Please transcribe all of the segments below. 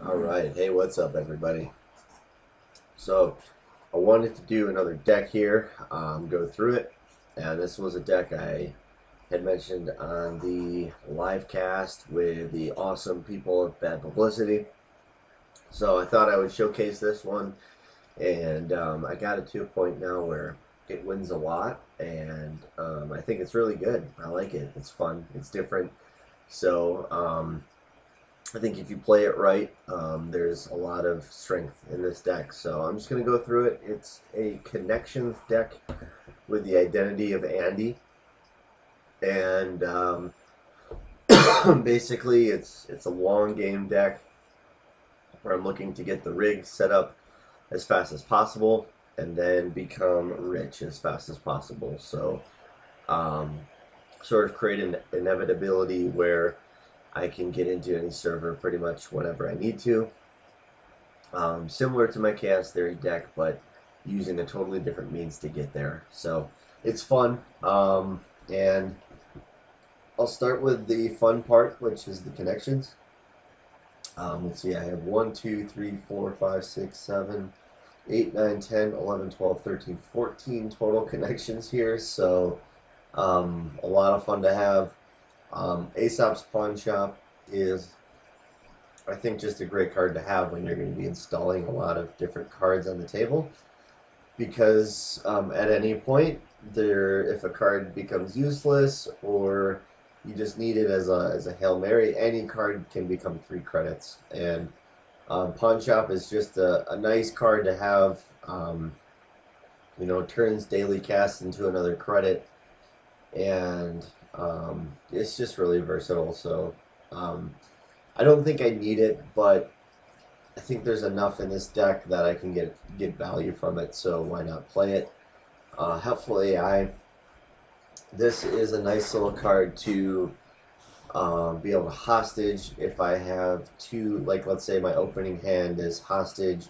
Alright, hey, what's up, everybody? So, I wanted to do another deck here, go through it, and this was a deck I had mentioned on the live cast with the awesome people of Bad Publicity. So, I thought I would showcase this one, and I got it to a point now where it wins a lot, and I think it's really good. I like it. It's fun. It's different. So, I think if you play it right, there's a lot of strength in this deck. So I'm just going to go through it. It's a connections deck with the identity of Andy. And basically it's a long game deck where I'm looking to get the rig set up as fast as possible and then become rich as fast as possible. So sort of create an inevitability where I can get into any server pretty much whenever I need to. Similar to my Chaos Theory deck, but using a totally different means to get there. So it's fun. And I'll start with the fun part, which is the connections. Let's see, I have 1, 2, 3, 4, 5, 6, 7, 8, 9, 10, 11, 12, 13, 14 total connections here. So a lot of fun to have. Aesop's Pawn Shop is, I think, just a great card to have when you're going to be installing a lot of different cards on the table, because at any point, if a card becomes useless or you just need it as a Hail Mary, any card can become 3 credits. And Pawn Shop is just a nice card to have, turns daily cast into another credit, and it's just really versatile. So I don't think I need it, but I think there's enough in this deck that I can get value from it, so why not play it? Helpful AI. This is a nice little card to be able to hostage if I have 2, like let's say my opening hand is hostage,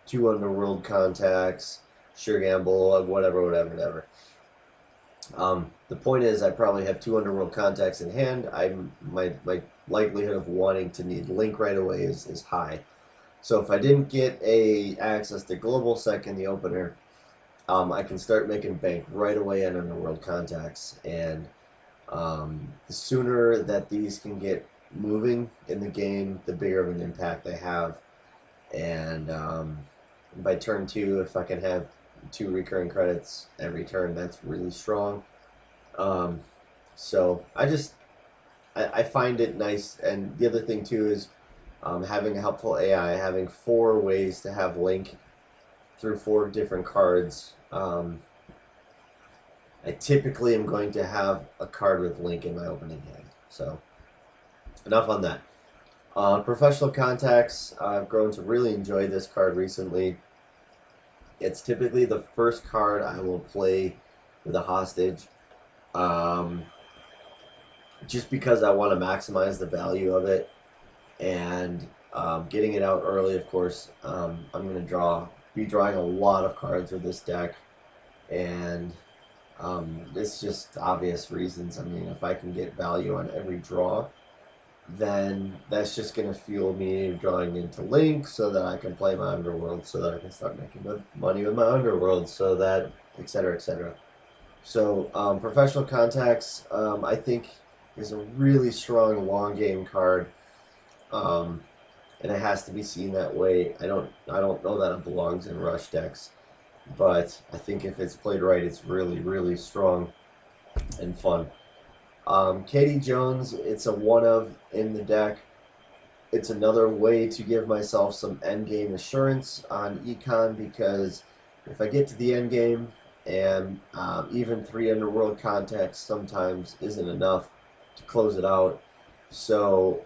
2 Underworld Contacts, Sure Gamble, whatever. The point is, I probably have 2 Underworld Contacts in hand. My likelihood of wanting to need Link right away is high. So if I didn't get access to Global Sec in the opener, I can start making bank right away on Underworld Contacts. And the sooner that these can get moving in the game, the bigger of an impact they have. And by turn 2, if I can have 2 recurring credits every turn, that's really strong. So I find it nice. And the other thing too is having a helpful AI, having 4 ways to have Link through 4 different cards. I typically am going to have a card with Link in my opening hand. So enough on that. Professional Contacts, I've grown to really enjoy this card recently. It's typically the first card I will play with a hostage, just because I want to maximize the value of it, and getting it out early, of course. I'm going to be drawing a lot of cards with this deck, and it's just obvious reasons. I mean, if I can get value on every draw, then that's just going to fuel me drawing into Link so that I can play my Underworld, so that I can start making money with my Underworld, so that, etc., etc. So, Professional Contacts, I think, is a really strong long game card, and it has to be seen that way. I don't know that it belongs in rush decks, but I think if it's played right, it's really, really strong and fun. Katie Jones, it's a one-of in the deck. It's another way to give myself some endgame assurance on econ, because if I get to the endgame and even 3 Underworld Contacts sometimes isn't enough to close it out. So,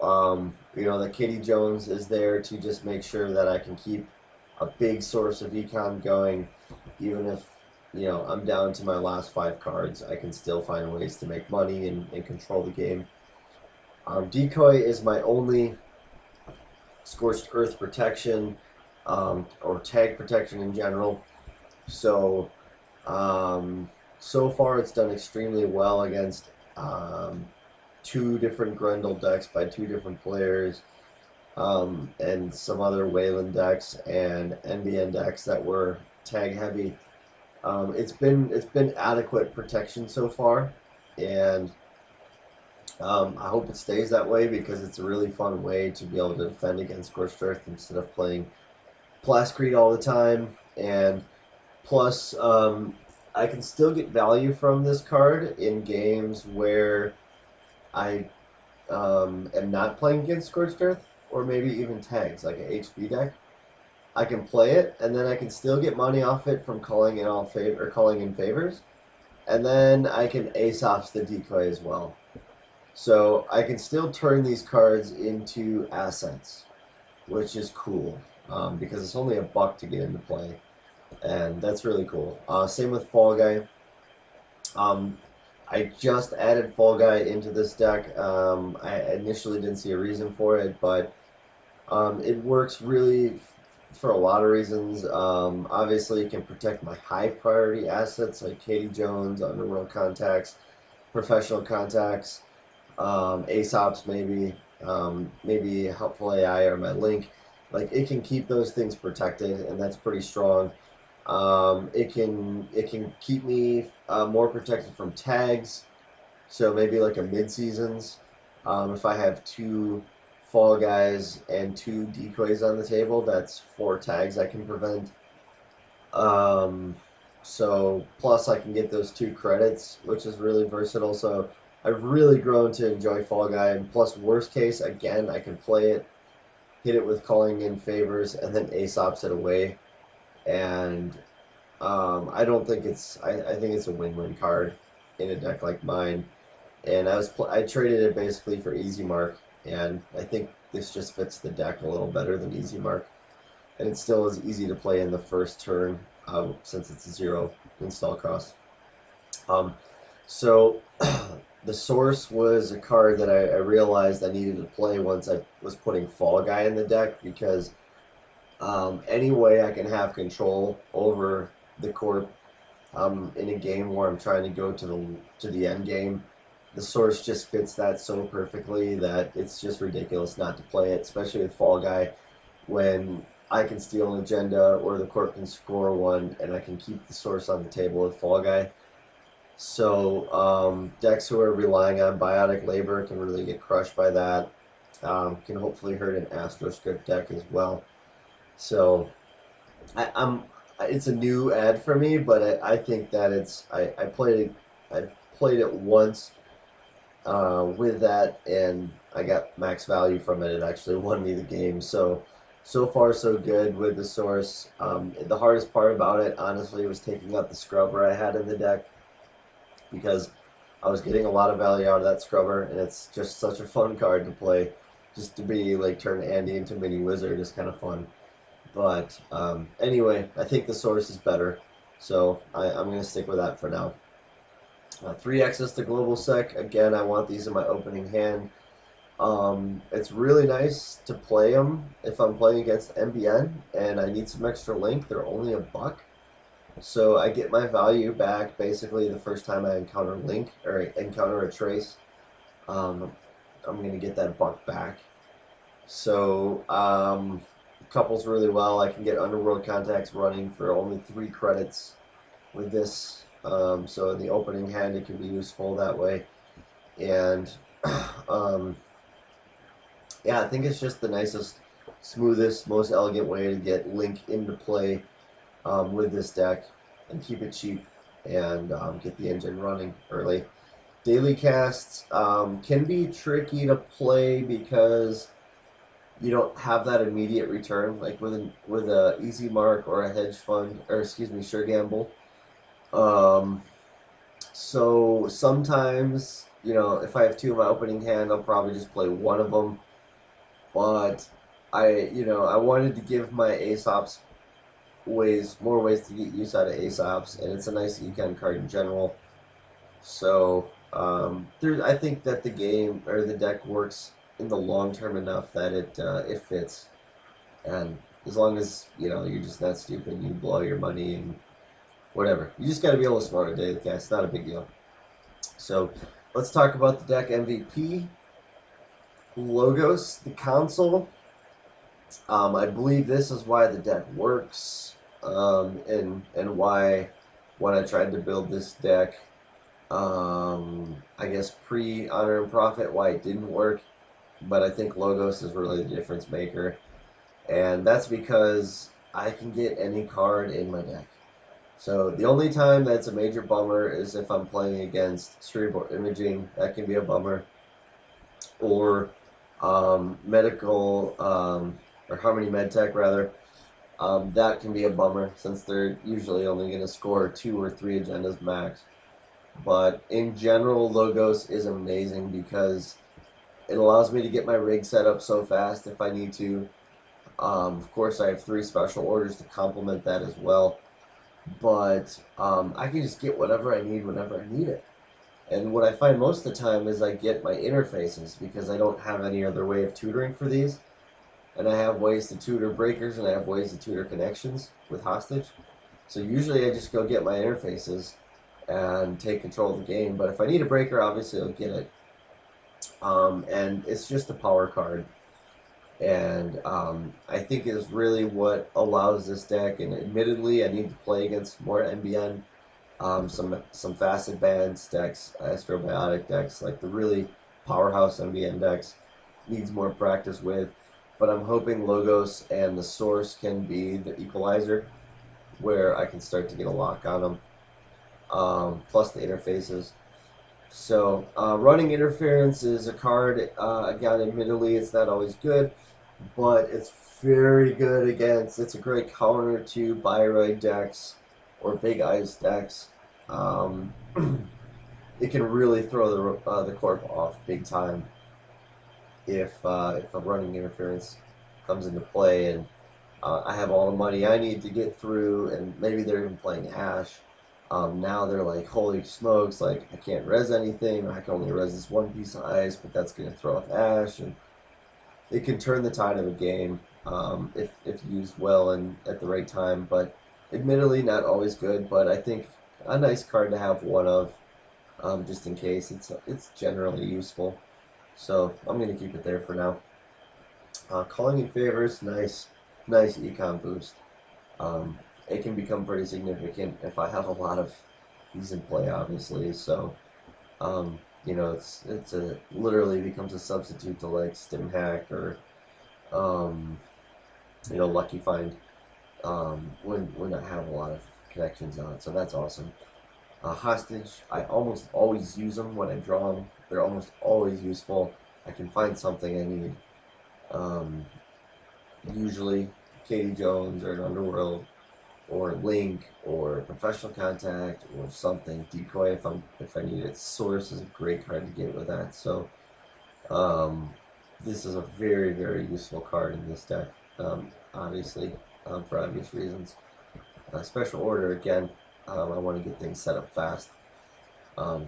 the Katie Jones is there to just make sure that I can keep a big source of econ going, even if I'm down to my last 5 cards. I can still find ways to make money and control the game. Decoy is my only Scorched Earth protection, or tag protection in general. So, so far it's done extremely well against 2 different Grendel decks by 2 different players. and some other Wayland decks and NBN decks that were tag heavy. It's been adequate protection so far, and I hope it stays that way because it's a really fun way to be able to defend against Scorched Earth instead of playing Plascrete all the time. And plus, I can still get value from this card in games where I am not playing against Scorched Earth or maybe even tags like an HB deck. I can play it, and then I can still get money off it from calling in all favor or calling in favors, and then I can ace ops the decoy as well. So I can still turn these cards into assets, which is cool because it's only $1 to get into play, and that's really cool. Same with Fall Guy. I just added Fall Guy into this deck. I initially didn't see a reason for it, but it works really for a lot of reasons. Obviously, it can protect my high priority assets like Katie Jones, Underworld Contacts, Professional Contacts, Aesop's maybe Helpful AI or my Link. Like it can keep those things protected, and that's pretty strong. It can keep me more protected from tags. So maybe like a mid seasons. If I have 2 Fall Guys and 2 decoys on the table, that's 4 tags I can prevent. So plus I can get those 2 credits, which is really versatile. So I've really grown to enjoy Fall Guy. And plus, worst case, again, I can play it, hit it with calling in favors, and then Aesop's it away. And I don't think it's. I think it's a win-win card in a deck like mine. And I traded it basically for Easy Mark, and I think this just fits the deck a little better than Easy Mark. And it still is easy to play in the first turn since it's a 0 install cost. So the Source was a card that I realized I needed to play once I was putting Fall Guy in the deck because any way I can have control over the corp in a game where I'm trying to go to the end game, the Source just fits that so perfectly that it's just ridiculous not to play it, especially with Fall Guy when I can steal an agenda or the corp can score one and I can keep the Source on the table with Fall Guy. So decks who are relying on Biotic Labor can really get crushed by that. Can hopefully hurt an Astroscript deck as well. So it's a new ad for me, but I think that I played it once with that, and I got max value from it. It actually won me the game. So far so good with the Source. The hardest part about it, honestly, was taking out the Scrubber I had in the deck because I was getting a lot of value out of that Scrubber, and it's just such a fun card to play. Just to be like turn Andy into Mini Wizard is kind of fun. But anyway, I think the Source is better, so I'm going to stick with that for now. 3 access to Global Sec. Again, I want these in my opening hand. It's really nice to play them if I'm playing against MBN and I need some extra link. They're only $1. So I get my value back basically the first time I encounter Link or encounter a Trace. I'm going to get that $1 back. So couples really well. I can get Underworld Contacts running for only 3 credits with this. So in the opening hand it can be useful that way. And yeah, I think it's just the nicest, smoothest, most elegant way to get Link into play with this deck and keep it cheap and get the engine running early. Daily casts can be tricky to play because you don't have that immediate return like with a Easy Mark or a hedge fund, or excuse me, Sure Gamble. So sometimes, if I have 2 in my opening hand, I'll probably just play one of them. But I wanted to give my Aesop's more ways to get use out of Aesop's, and it's a nice econ card in general. So I think that the game or the deck works in the long term enough that it fits, and as long as you're just not stupid, you blow your money and whatever. You just got to be able to smart a daily cast. It's not a big deal. So let's talk about the deck MVP. Logos, the console. I believe this is why the deck works, and why when I tried to build this deck, I guess pre Honor and Profit, why it didn't work. But I think Logos is really the difference maker, and that's because I can get any card in my deck. So the only time that's a major bummer is if I'm playing against Cerebral Imaging. That can be a bummer, or Medical or Harmony MedTech rather. That can be a bummer since they're usually only going to score 2 or 3 agendas max. But in general, Logos is amazing because it allows me to get my rig set up so fast if I need to. Of course, I have 3 special orders to complement that as well. But I can just get whatever I need whenever I need it. And what I find most of the time is I get my interfaces because I don't have any other way of tutoring for these. And I have ways to tutor breakers and I have ways to tutor connections with hostage. So usually I just go get my interfaces and take control of the game. But if I need a breaker, obviously I'll get it. And it's just a power card. And I think is really what allows this deck. And admittedly, I need to play against more NBN, some Facet Bands decks, Astrobiotic decks, like the really powerhouse NBN decks. Needs more practice with. But I'm hoping Logos and the Source can be the equalizer, where I can start to get a lock on them, plus the interfaces. So running interference is a card, again, admittedly it's not always good, but it's very good against, it's a great counter to Bioroid decks or Big Ice decks. It can really throw the corp off big time if a running interference comes into play and I have all the money I need to get through, and maybe they're even playing Ash. Now they're like, holy smokes, like I can't res anything, or I can only res this one piece of ice, but that's going to throw off Ash, and it can turn the tide of a game if used well and at the right time. But admittedly, not always good. But I think a nice card to have one of, just in case. It's generally useful. So I'm going to keep it there for now. Calling in favors, nice econ boost. It can become pretty significant if I have a lot of these in play, obviously. So, it's literally becomes a substitute to like Stim Hack or, Lucky Find, when I have a lot of connections on. So that's awesome. Hostage, I almost always use them when I draw them. They're almost always useful. I can find something I need. Usually Katie Jones or an Underworld or Link or Professional Contact or something. Decoy if I need it. Source is a great card to get with that. So this is a very, very useful card in this deck, obviously, for obvious reasons. Special Order, again, I want to get things set up fast.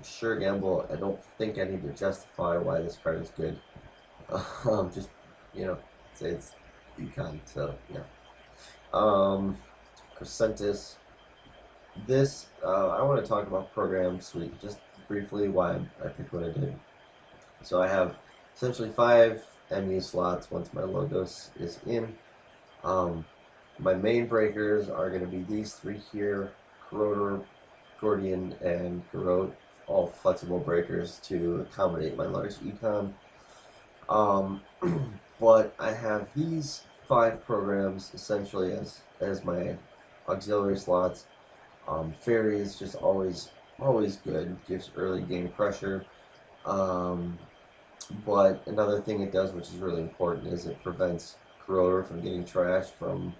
Sure Gamble, I don't think I need to justify why this card is good. Just, say it's econ, so yeah. Crescentis. This, I want to talk about Program Suite, just briefly why I picked what I did. So I have essentially 5 MU slots once my Logos is in. My main breakers are going to be these 3 here, Corrodor, Gordian, and Garrote, all flexible breakers to accommodate my large econ. But I have these 5 programs essentially as my auxiliary slots. Fairy is just always good, gives early game pressure. But another thing it does, which is really important, is it prevents Corrodor from getting trashed from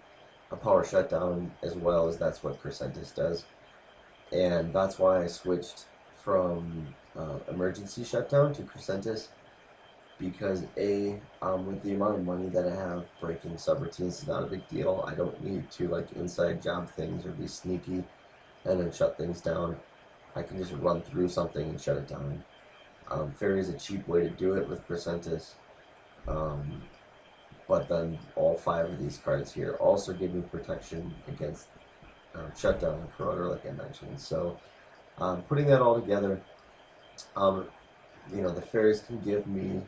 a power shutdown, as well as that's what Crescentis does. And that's why I switched from emergency shutdown to Crescentis, because with the amount of money that I have, breaking subroutines is not a big deal. I don't need to like inside job things or be sneaky and then shut things down. I can just run through something and shut it down. Fairy is a cheap way to do it with Crescentis. But then all 5 of these cards here also give me protection against shutdown and Corrodor, like I mentioned. So putting that all together, the fairies can give me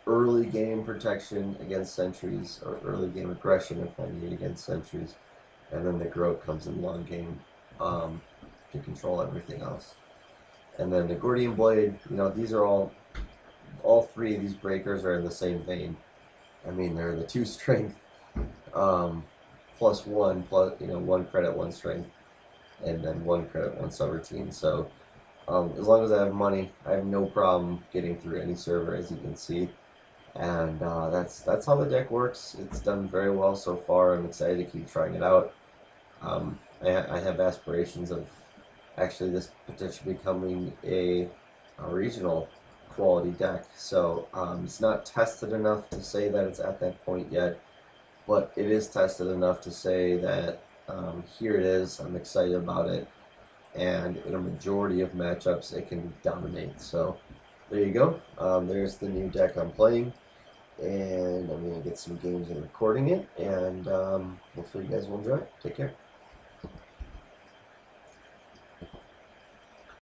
early game protection against sentries, or early game aggression if I need against sentries, and then the Groat comes in long game to control everything else. And then the Gordian Blade, these are all three of these breakers are in the same vein. I mean, they're the 2 strength, plus 1, plus, 1 credit, 1 strength, and then 1 credit, 1 subroutine. So as long as I have money, I have no problem getting through any server, as you can see. And that's how the deck works. It's done very well so far. I'm excited to keep trying it out. I have aspirations of actually this potentially becoming a regional quality deck. So it's not tested enough to say that it's at that point yet, but it is tested enough to say that here it is. I'm excited about it, and in a majority of matchups, it can dominate. So there you go. There's the new deck I'm playing, and I'm going to get some games and recording it, and hopefully you guys will enjoy it. Take care.